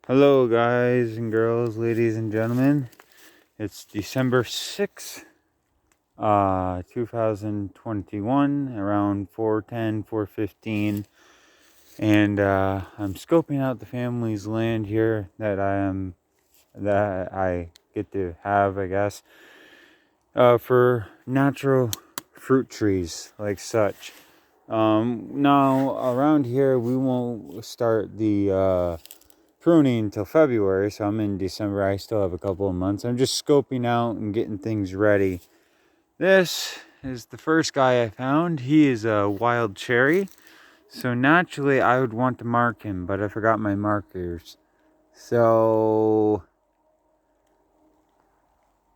Hello guys and girls, ladies and gentlemen. It's December 6th, 2021, around 4:15, and I'm scoping out the family's land here that I get to have, I guess, for natural fruit trees like such. Now around here we won't start the pruning until February, so I'm in December. I still have a couple of months. I'm just scoping out and getting things ready. This is the first guy I found. He is a wild cherry, so naturally I would want to mark him, but I forgot my markers. But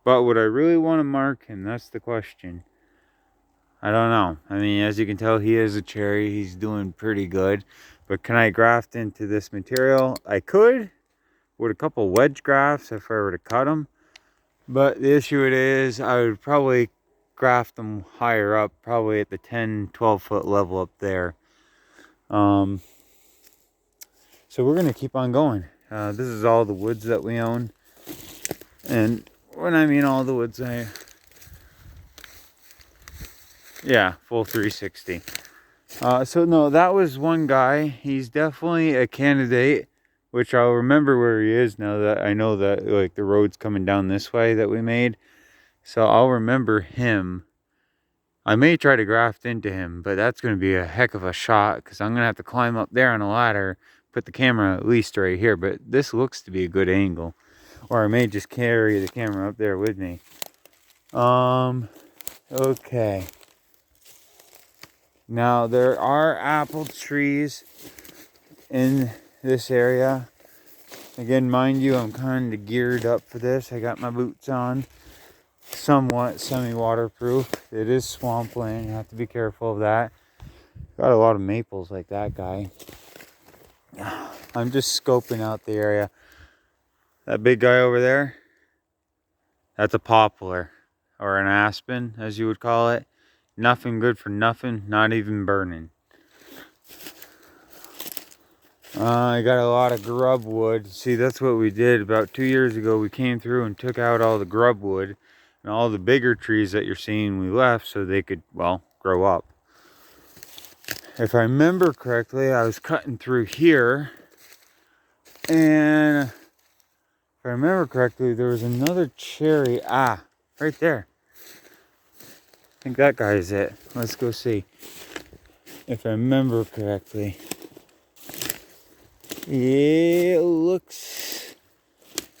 would I really want to mark him? That's the question. I don't know. I mean, as you can tell, he is a cherry. He's doing pretty good. But can I graft into this material? I could, with a couple wedge grafts if I were to cut them. But the issue it is, I would probably graft them higher up, probably at the 10-12 foot level up there. So we're going to keep on going. This is all the woods that we own. And when I mean all the woods, yeah, full 360. So no, that was one guy. He's definitely a candidate, which I'll remember where he is now that I know that like the road's coming down this way that we made. So I'll remember him. I may try to graft into him, but that's going to be a heck of a shot because I'm going to have to climb up there on a ladder, put the camera at least right here, but this looks to be a good angle. Or I may just carry the camera up there with me. Okay. Now there are apple trees in this area. Again, mind you, I'm kind of geared up for this. I got my boots on. Somewhat semi-waterproof. It is swampland. You have to be careful of that. Got a lot of maples like that guy. I'm just scoping out the area. That big guy over there, that's a poplar, or an aspen as you would call it. Nothing good for nothing, not even burning. I got a lot of grub wood. See, that's what we did about 2 years ago. We came through and took out all the grub wood and all the bigger trees that you're seeing we left so they could, well, grow up. If I remember correctly, I was cutting through here, and if I remember correctly, there was another cherry. Right there. I think that guy is it. Let's go see. If I remember correctly. Yeah, it looks...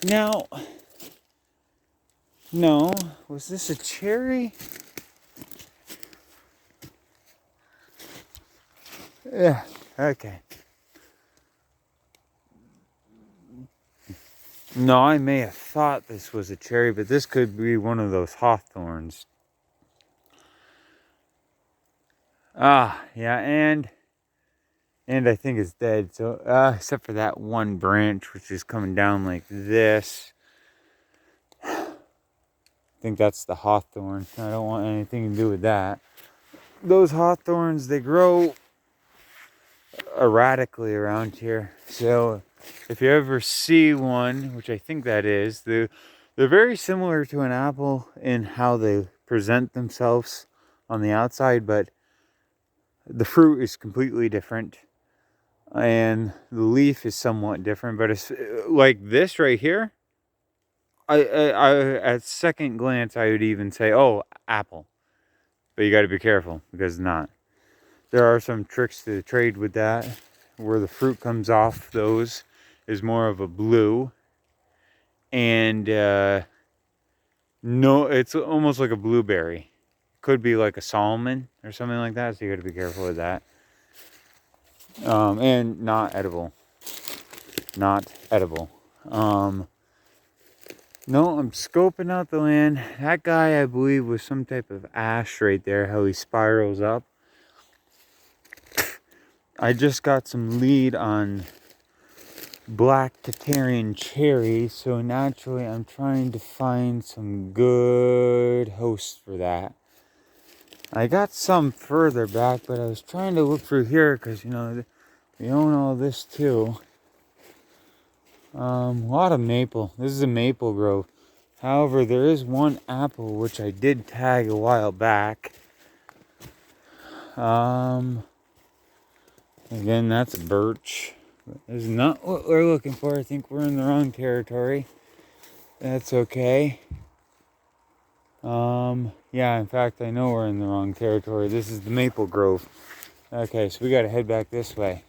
Now... No, was this a cherry? Yeah, okay. No, I may have thought this was a cherry, but this could be one of those hawthorns. Yeah, and I think it's dead. So, except for that one branch, which is coming down like this. I think that's the hawthorn. I don't want anything to do with that. Those hawthorns, they grow erratically around here. So if you ever see one, which I think that is, they're very similar to an apple in how they present themselves on the outside, but the fruit is completely different. And the leaf is somewhat different, but it's like this right here. I at second glance, I would even say, oh, apple. But you got to be careful because it's not. There are some tricks to the trade with that, where the fruit comes off those is more of a blue. And no, it's almost like a blueberry. Could be like a salmon or something like that, so you got to be careful with that. And not edible. Not edible. No, I'm scoping out the land. That guy, I believe, was some type of ash right there, how he spirals up. I just got some lead on black Tatarian cherry, so naturally I'm trying to find some good hosts for that. I got some further back, but I was trying to look through here because, you know, we own all this too. A lot of maple. This is a maple grove. However, there is one apple which I did tag a while back. Again, that's a birch. This is not what we're looking for. I think we're in the wrong territory. That's okay. Yeah, in fact, I know we're in the wrong territory. This is the maple grove. Okay, so we gotta head back this way.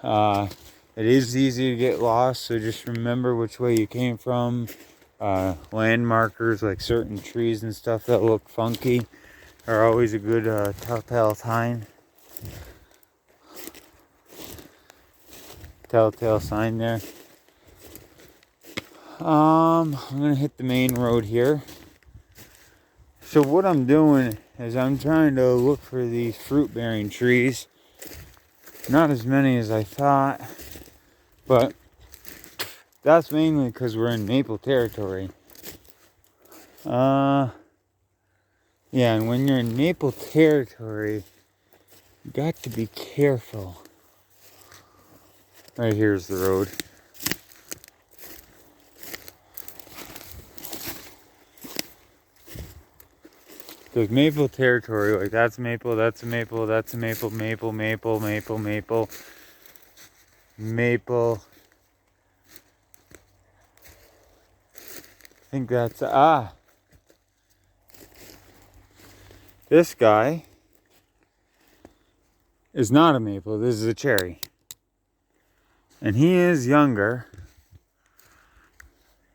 It is easy to get lost, so just remember which way you came from. Landmarkers like certain trees and stuff that look funky are always a good telltale sign. Telltale sign there. I'm gonna hit the main road here. So what I'm doing is I'm trying to look for these fruit-bearing trees. Not as many as I thought, but that's mainly because we're in maple territory. Yeah, and when you're in maple territory, you got to be careful. Right here's the road. There's maple territory, like that's maple, that's a maple, that's a maple, maple, maple, maple, maple, maple. I think that's, this guy is not a maple, this is a cherry. And he is younger.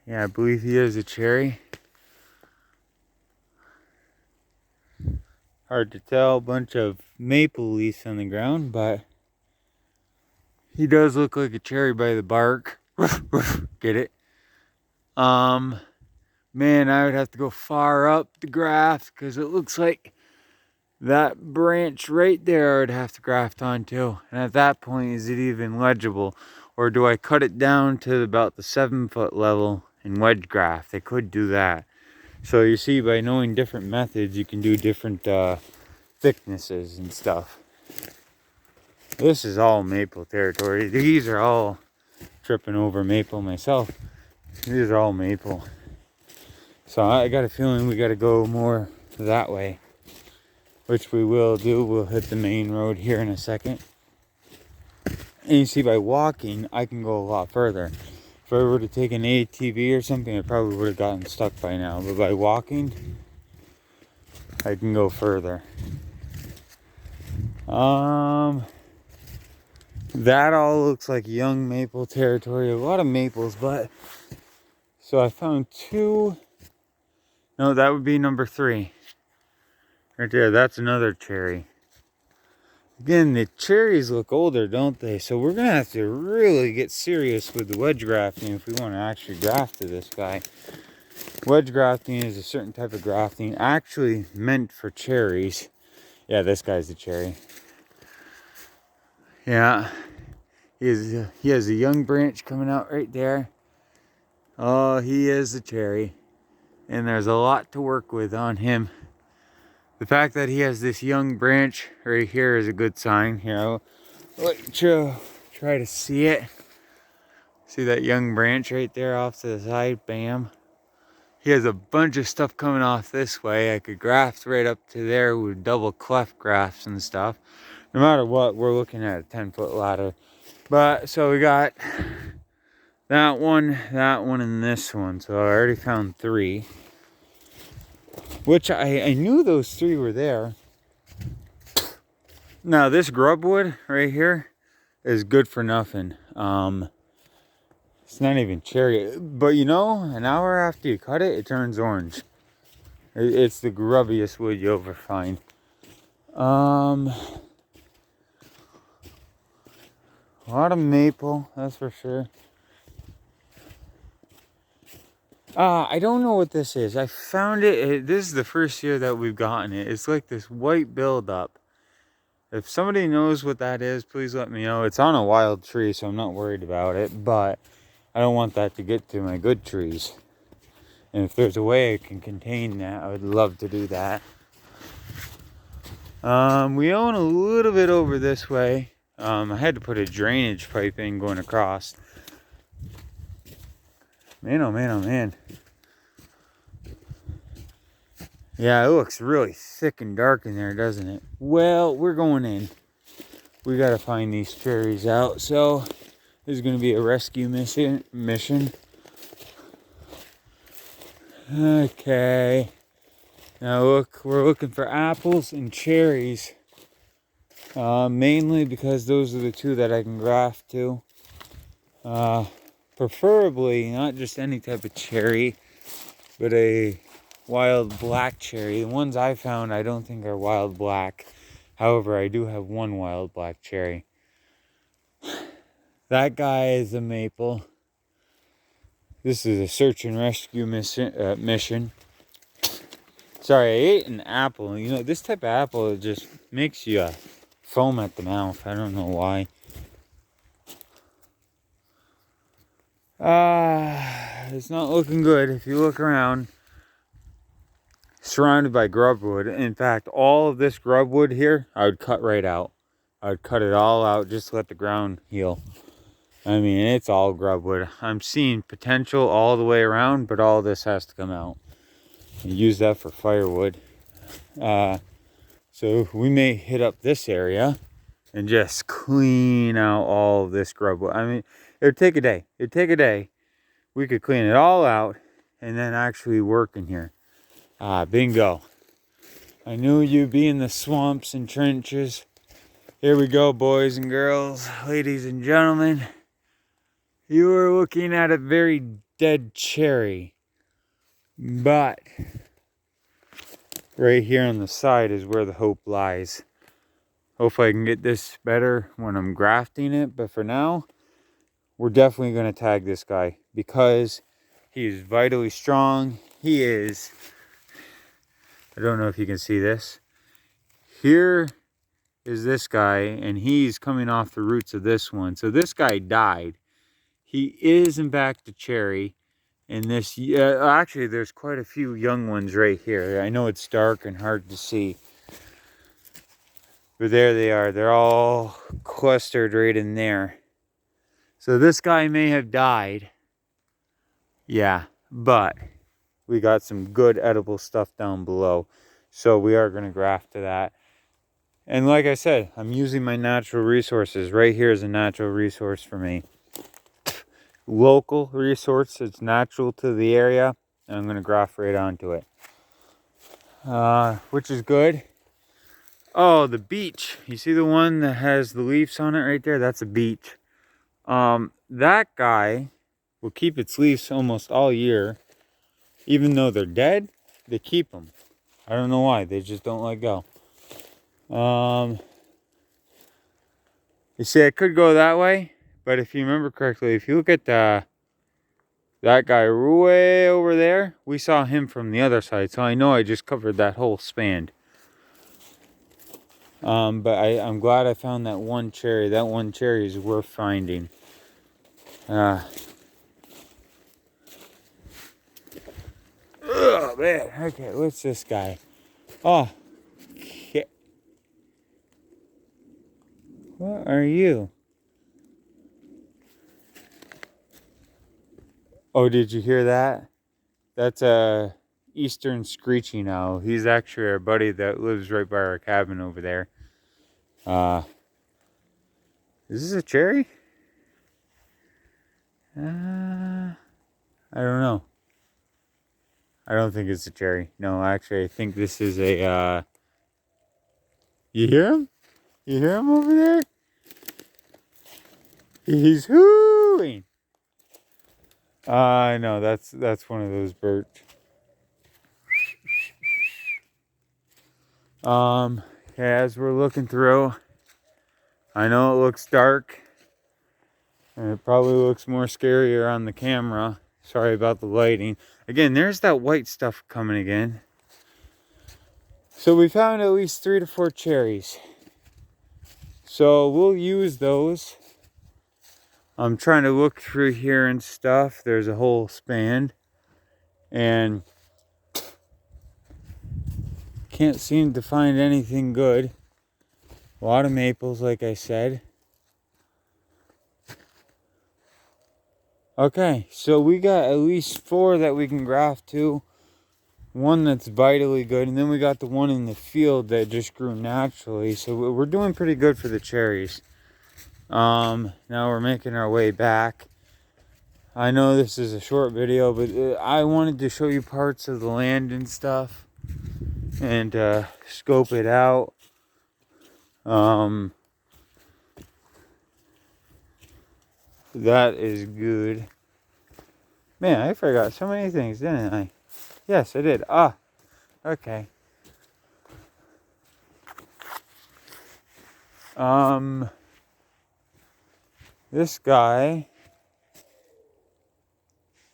Yeah, I believe he is a cherry. Hard to tell, a bunch of maple leaves on the ground, but he does look like a cherry by the bark. Get it? Man, I would have to go far up the graft because it looks like that branch right there I would have to graft onto. And at that point, is it even legible? Or do I cut it down to about the 7-foot level and wedge graft? I could do that. So you see, by knowing different methods, you can do different thicknesses and stuff. This is all maple territory. These are all tripping over maple myself. These are all maple. So I got a feeling we got to go more that way, which we will do. We'll hit the main road here in a second. And you see, by walking, I can go a lot further. If I were to take an ATV or something, I probably would have gotten stuck by now. But by walking, I can go further. That all looks like young maple territory. A lot of maples, but so I found 2. No, that would be number 3. Right there, that's another cherry. Again, the cherries look older, don't they? So we're gonna have to really get serious with the wedge grafting if we want to actually graft to this guy. Wedge grafting is a certain type of grafting actually meant for cherries. Yeah, this guy's a cherry. Yeah, he has a young branch coming out right there. Oh, he is a cherry. And there's a lot to work with on him. The fact that he has this young branch right here is a good sign. Here, I'll let you try to see it. See that young branch right there off to the side? Bam. He has a bunch of stuff coming off this way. I could graft right up to there with double cleft grafts and stuff. No matter what, we're looking at a 10-foot ladder. But, so we got that one, and this one. So I already found 3. Which I knew those 3 were there. Now this grubwood right here is good for nothing. It's not even cherry. But you know, an hour after you cut it, it turns orange. It's the grubbiest wood you'll ever find. A lot of maple, that's for sure. I don't know what this is. I found it. This is the first year that we've gotten it. It's like this white buildup. If somebody knows what that is, please let me know. It's on a wild tree, so I'm not worried about it. But I don't want that to get to my good trees. And if there's a way I can contain that, I would love to do that. We own a little bit over this way. I had to put a drainage pipe in going across. Man, oh man, oh man. Yeah, it looks really thick and dark in there, doesn't it? Well, we're going in. We gotta find these cherries out. So this is gonna be a rescue mission. Okay. Now look, we're looking for apples and cherries. Mainly because those are the two that I can graft to. Preferably not just any type of cherry, but a wild black cherry. The ones I found I don't think are wild black. However, I do have one wild black cherry. That guy is a maple. This is a search and rescue mission. Sorry, I ate an apple. You know, this type of apple, it just makes you foam at the mouth. I don't know why. It's not looking good. If you look around, surrounded by grubwood. In fact, all of this grubwood here, I would cut right out. I would cut it all out just to let the ground heal. I mean, it's all grubwood. I'm seeing potential all the way around, but all this has to come out. And use that for firewood. So we may hit up this area and just clean out all of this grubwood. I mean, it'd take a day. It'd take a day. We could clean it all out and then actually work in here. Bingo. I knew you'd be in the swamps and trenches. Here we go, boys and girls, ladies and gentlemen. You are looking at a very dead cherry. But right here on the side is where the hope lies. Hopefully I can get this better when I'm grafting it. But for now, we're definitely going to tag this guy because he is vitally strong. He is, I don't know if you can see this. Here is this guy, and he's coming off the roots of this one. So this guy died. He is in fact a cherry. And this, actually there's quite a few young ones right here. I know it's dark and hard to see. But there they are. They're all clustered right in there. So this guy may have died. Yeah, but we got some good edible stuff down below. So we are going to graft to that. And like I said, I'm using my natural resources. Right here is a natural resource for me. Local resource. It's natural to the area. And I'm going to graft right onto it. Which is good. Oh, the beech. You see the one that has the leaves on it right there? That's a beech. That guy will keep its leaves almost all year. Even though they're dead, they keep them. I don't know why. They just don't let go. You see, I could go that way. But if you remember correctly, if you look at that guy way over there, we saw him from the other side. So I know I just covered that whole span. But I'm glad I found that one cherry. That one cherry is worth finding. Oh man. Okay, what's this guy? Oh. Okay. What are you? Oh, did you hear that? That's a eastern screeching owl. He's actually our buddy that lives right by our cabin over there. Is this a cherry? I don't know. I don't think it's a cherry. No, actually, I think this is a, you hear him? You hear him over there? He's hooing. No, that's one of those birds. As we're looking through, I know it looks dark, and it probably looks more scarier on the camera. Sorry about the lighting. Again, there's that white stuff coming again. So we found at least 3 to 4 cherries. So we'll use those. I'm trying to look through here and stuff. There's a whole span. And can't seem to find anything good. A lot of maples, like I said. Okay, so we got at least 4 that we can graft to. One that's vitally good, and then we got the one in the field that just grew naturally. So we're doing pretty good for the cherries. Now we're making our way back. I know this is a short video, but I wanted to show you parts of the land and stuff, and scope it out. That is good. Man, I forgot so many things, didn't I? Yes, I did. Ah, okay. This guy,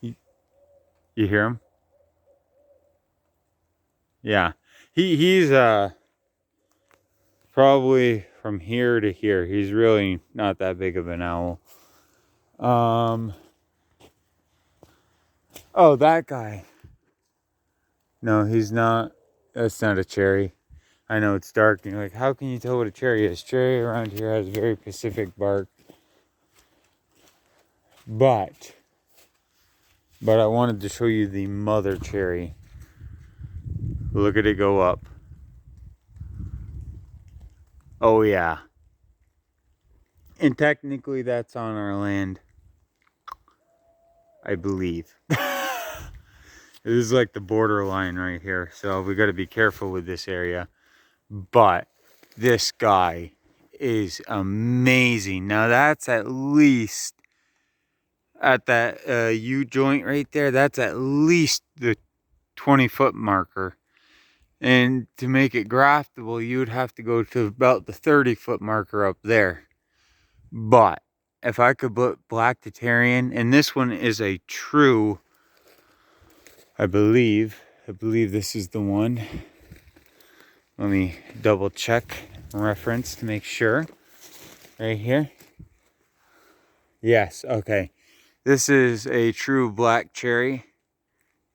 you hear him? Yeah, he's probably from here to here. He's really not that big of an owl. Oh, that guy. No, he's not. That's not a cherry. I know it's dark, and you're like, how can you tell what a cherry is? Cherry around here has very specific bark. But I wanted to show you the mother cherry. Look at it go up. Oh yeah. And technically that's on our land, I believe. This is like the borderline right here, so we got to be careful with this area. But this guy is amazing. Now that's at least at that U joint right there. That's at least the 20-foot marker. And to make it graftable, you would have to go to about the 30-foot marker up there. But if I could put black Tatarian, and this one is a true, I believe this is the one. Let me double check reference to make sure. Right here. Yes, okay. This is a true black cherry,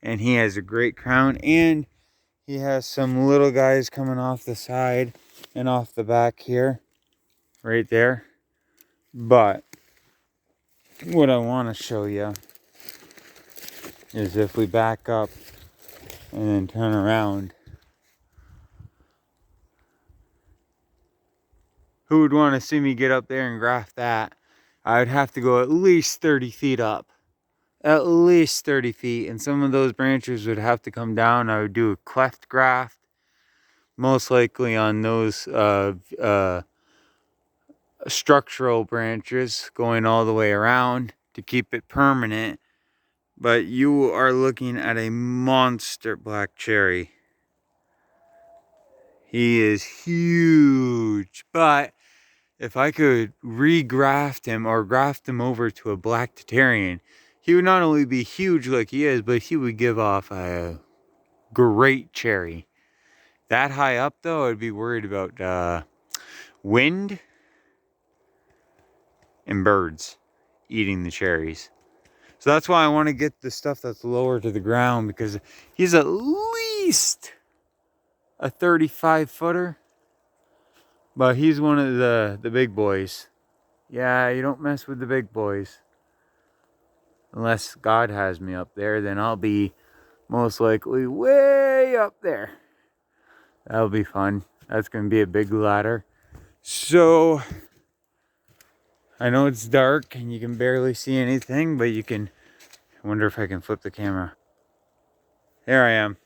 and he has a great crown, and he has some little guys coming off the side and off the back here, right there. But what I want to show you is if we back up and then turn around. Who would want to see me get up there and graft that? I would have to go at least 30 feet up. At least 30 feet. And some of those branches would have to come down. I would do a cleft graft. Most likely on those structural branches going all the way around to keep it permanent. But you are looking at a monster black cherry. He is huge. But if I could regraft him or graft him over to a black Tatarian, he would not only be huge like he is, but he would give off a great cherry. That high up though, I'd be worried about wind and birds eating the cherries. So that's why I want to get the stuff that's lower to the ground, because he's at least a 35-footer. But he's one of the big boys. Yeah, you don't mess with the big boys. Unless God has me up there, then I'll be most likely way up there. That'll be fun. That's going to be a big ladder. So, I know it's dark and you can barely see anything, but you can... I wonder if I can flip the camera. There I am.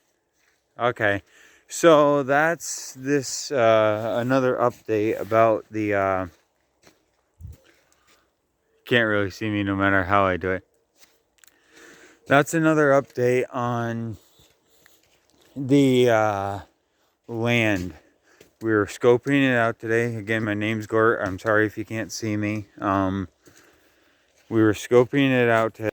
Okay. So, that's this, another update about the... Can't really see me no matter how I do it. That's another update on the land. We were scoping it out today. Again, my name's Gort. I'm sorry if you can't see me. We were scoping it out today.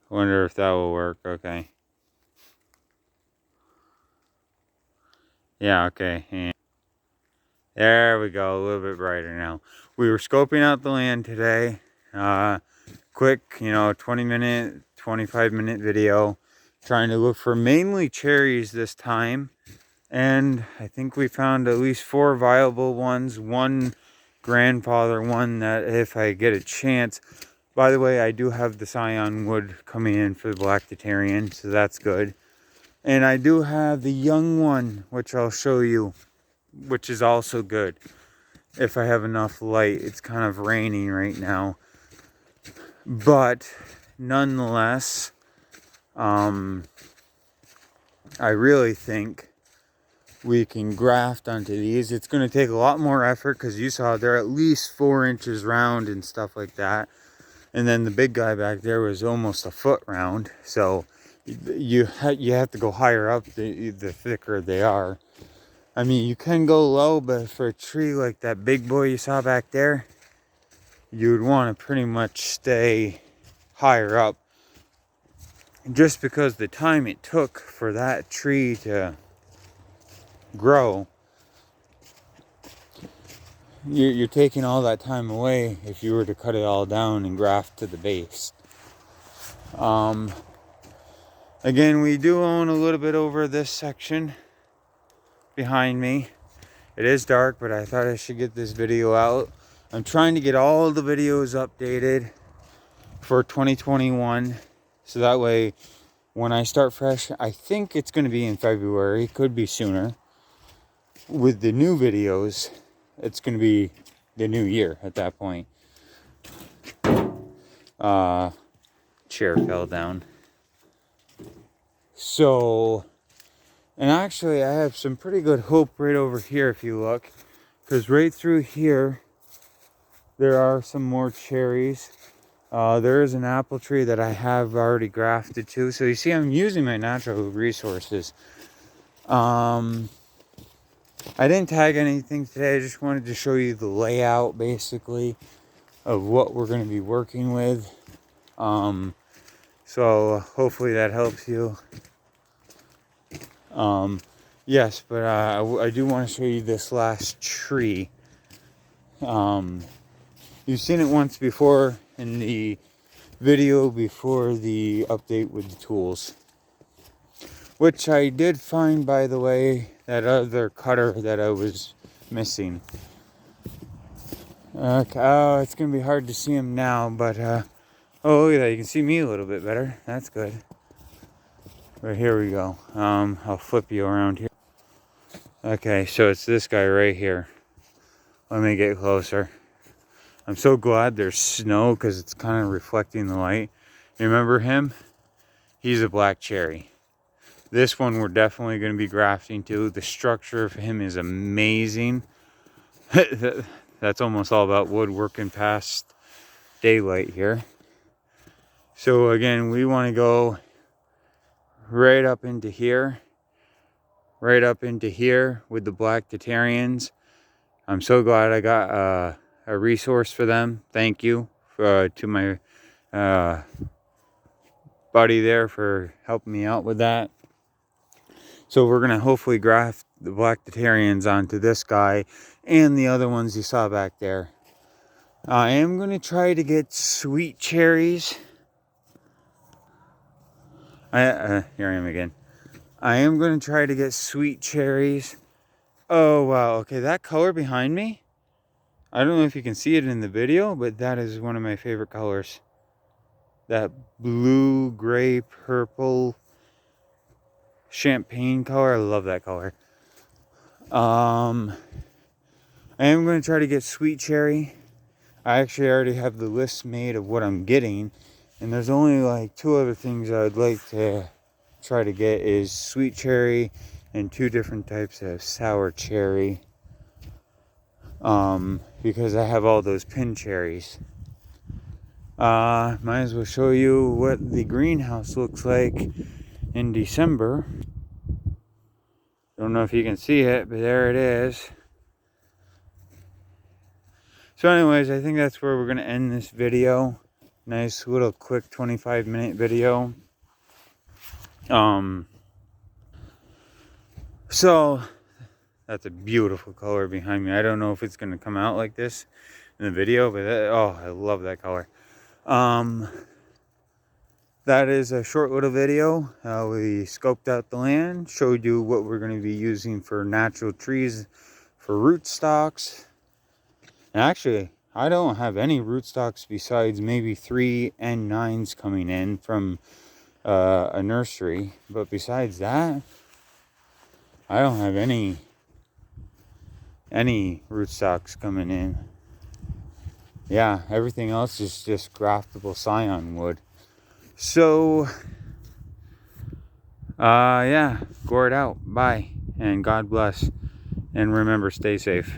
Wonder if that will work. Okay. Yeah, okay. And there we go. A little bit brighter now. We were scoping out the land today. Quick, 20-minute, 25-minute video. Trying to look for mainly cherries this time. And I think we found at least 4 viable ones. One grandfather one that if I get a chance. By the way, I do have the scion wood coming in for the black Titarian, so that's good. And I do have the young one, which I'll show you, which is also good. If I have enough light. It's kind of raining right now. But nonetheless, I really think we can graft onto these. It's going to take a lot more effort because you saw they're at least 4 inches round and stuff like that. And then the big guy back there was almost a foot round. So you have to go higher up the thicker they are. I mean, you can go low, but for a tree like that big boy you saw back there, you'd want to pretty much stay higher up. Just because the time it took for that tree to grow, you're taking all that time away if you were to cut it all down and graft to the base. Again, we do own a little bit over this section behind me. It is dark, but I thought I should get this video out. I'm trying to get all the videos updated for 2021, so that way when I start fresh, I think it's going to be in February, could be sooner. With the new videos, it's going to be the new year at that point. Chair fell down. So, and actually I have some pretty good hope right over here if you look. Because right through here, there are some more cherries. There is an apple tree that I have already grafted to. So you see, I'm using my natural resources. I didn't tag anything today. I just wanted to show you the layout, basically, of what we're going to be working with. So hopefully that helps you. Yes, but I do want to show you this last tree. You've seen it once before in the video before the update with the tools. Which I did find, by the way, that other cutter that I was missing. Okay, oh, it's going to be hard to see him now, but, oh, look at that, you can see me a little bit better. That's good. But here we go. I'll flip you around here. Okay, so it's this guy right here. Let me get closer. I'm so glad there's snow because it's kind of reflecting the light. You remember him? He's a black cherry. This one we're definitely going to be grafting to. The structure of him is amazing. That's almost all about wood working past daylight here. So again, we want to go right up into here. Right up into here with the black Titarians. I'm so glad I got a resource for them. Thank you to my buddy there for helping me out with that. So we're going to hopefully graft the black Titarians onto this guy and the other ones you saw back there. I am going to try to get sweet cherries. Here I am again. I am going to try to get sweet cherries. Oh, wow. Okay, that color behind me, I don't know if you can see it in the video, but that is one of my favorite colors. That blue, gray, purple, champagne color. I love that color. I am going to try to get sweet cherry. I actually already have the list made of what I'm getting. And there's only like 2 other things I'd like to try to get is sweet cherry and 2 different types of sour cherry. Because I have all those pin cherries. Might as well show you what the greenhouse looks like in December. Don't know if you can see it, but there it is. So anyways, I think that's where we're going to end this video. Nice little quick 25-minute video. So that's a beautiful color behind me. I don't know if it's going to come out like this in the video, but oh, I love that color. that is a short little video. We scoped out the land, showed you what we're going to be using for natural trees for rootstocks. And actually, I don't have any rootstocks besides maybe 3N9s coming in from a nursery. But besides that, I don't have any rootstocks coming in. Yeah, everything else is just graftable scion wood. So, yeah, gourd out. Bye. And God bless. And remember, stay safe.